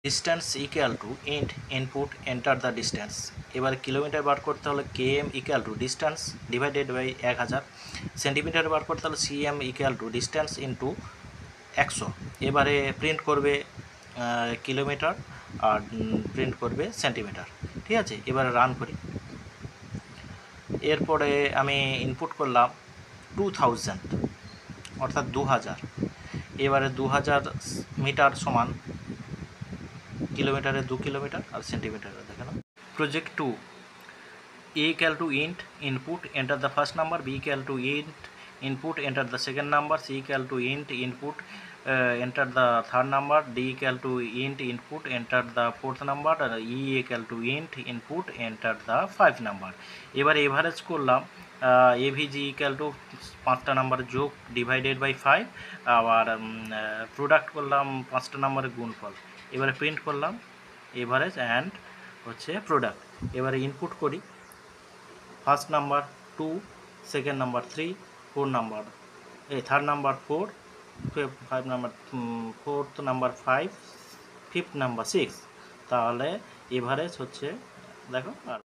Distance equal to int input enter the distance. এবার kilometre বার করতে হলে KM equal to distance divided by 1000। Centimetre বার করতে হলে CM equal to distance into 100। এবারে প্রিন্ট করবে কিলোমিটার আর প্রিন্ট করবে সেন্টিমিটার। ঠিক আছে, এবারে রান করি। এরপরে আমি ইনপুট করলাম 2000 অর্থাৎ 2000। এবারে 2000 মিটার সমান কিলোমিটারে 2 কিলোমিটার আর সেন্টিমিটারে দেখেন। Project 2 A equal to int input enter the first number, B equal to int input enter the second number, C equal to int input enter the third number, D equal to int input enter the fourth number, E equal to int input enter the 5 number। এবারে average করলাম AVG equal to 5টা number যোগ divided by 5, আবার product করলাম 5টা নাম্বারের গুণফল। এবারে প্রিন্ট করলাম এভারেজ অ্যান্ড হচ্ছে প্রোডাক্ট। এবারে ইনপুট করি first number 2, second number 3, third number 4, fourth number 5, fifth number 6। তাহলে এভারেজ হচ্ছে দেখো। আর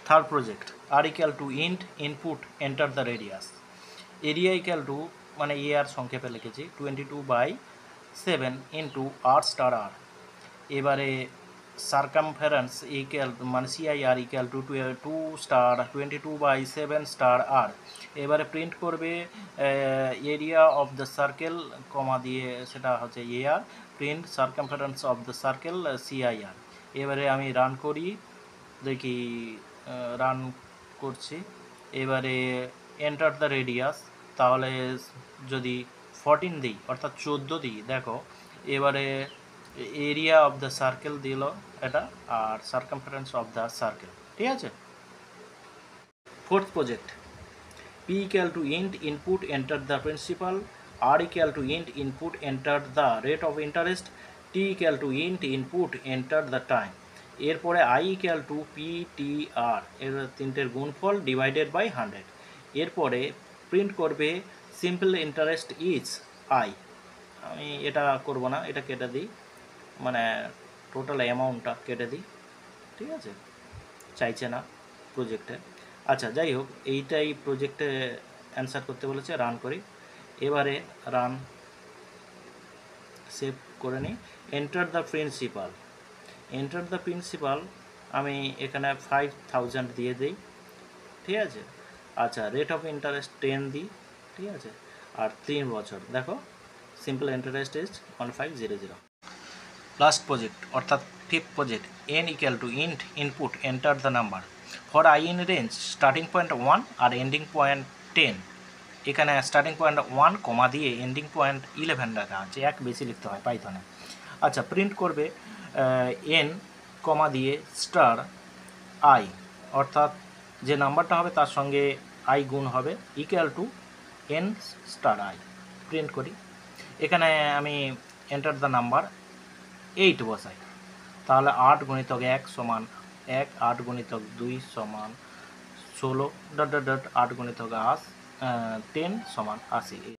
third project R equal to int input enter the radius. Area equal to মানে আর সংক্ষেপে লিখেছি 22/7 ইন্টু আর স্টার আর। এবারে সার্কামফারেন্স ইকুয়াল মানে CIR equal to 2 star 22/7 star R. এবারে প্রিন্ট করবে area of the circle comma দিয়ে সেটা হচ্ছে AR, print circumference of the circle CIR। এবারে আমি রান করি, দেখি রান করছি। এবারে এন্টার দ্য রেডিয়াস, তাহলে যদি 14 দিই অর্থাৎ 14 দিই দেখো। এবারে এরিয়া অফ দ্য সার্কেল দিল এটা, আর সার্কামফারেন্স অফ দ্য সার্কেল। ঠিক আছে। Fourth project P equal to int input enter the principal, R equal to int input enter the rate of interest, T equal to int input enter the time। এরপরে I equal to PTR এর তিনটের গুণফল divided by 100। এরপরে print করবে simple interest is I। আমি এটা করব না, এটা কেটে দিই, মানে টোটাল অ্যামাউন্টটা কেটে দিই। ঠিক আছে, চাইছে না প্রজেক্টে। আচ্ছা যাই হোক, এইটাই প্রজেক্টে অ্যান্সার করতে বলেছে। রান করি। এবারে রান সেভ করে নিই। এন্টার দ্য প্রিন্সিপাল আমি এখানে 5000 দিয়ে দিই। ঠিক আছে। আচ্ছা রেট অফ ইন্টারেস্ট 10 দিই। ঠিক আছে, আর 3 বছর দেখো। Simple interest is 1500। Last project অর্থাৎ fifth project n equal to int input enter the number for I in range starting point 1 আর এন্ডিং পয়েন্ট 10। এখানে স্টার্টিং পয়েন্ট 1 কমা দিয়ে এন্ডিং পয়েন্ট 11 রাখা আছে, এক বেশি লিখতে হয় পাইথনে। আচ্ছা প্রিন্ট করবে n কমা দিয়ে স্টার I, অর্থাৎ যে নাম্বারটা হবে তার সঙ্গে I গুণ হবে, equal to n star I। Print করি। এখানে আমি এন্টার দ্য নাম্বার 8 বসাই, তাহলে 8 গুণিতক 1 সমান 1, 8 গুণিতক 2 সমান 16, 8 গুণিতক 10 সমান 80।